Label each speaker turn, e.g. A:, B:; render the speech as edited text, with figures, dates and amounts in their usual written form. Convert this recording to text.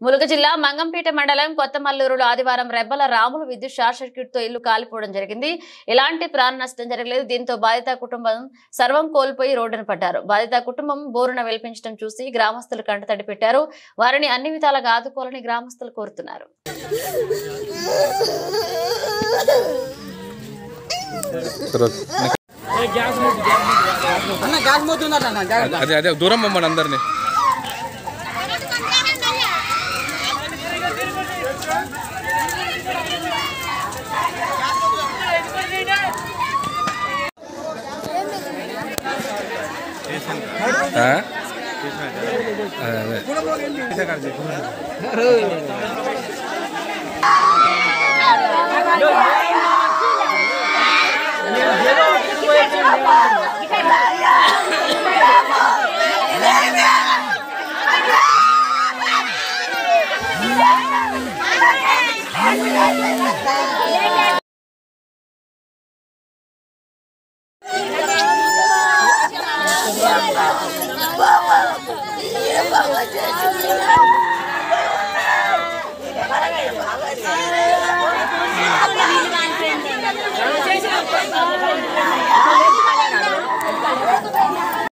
A: ములుగ జిల్లా మంగంపేట మండలం కొత్తమల్లూరులో ఆదివారం రెబ్బల రాములు విద్యుత్ షార్ట్ సర్క్యూట్ తో ఇల్లు కాలిపోవడం జరిగింది. ఎలాంటి ప్రాణ నష్టం జరగలేదు. దీంతో బాధిత కుటుంబం సర్వం కోల్పోయి రోడ్డున పడ్డారు. బాధిత కుటుంబం బోరున వెలిపించడం చూసి గ్రామస్తులు కంటతడి పెట్టారు. వారిని అన్ని విధాలుగా ఆదుకోవాలని గ్రామస్తులు కోరుతున్నారు.
B: దూరం మమ్మల్ని అందరినీ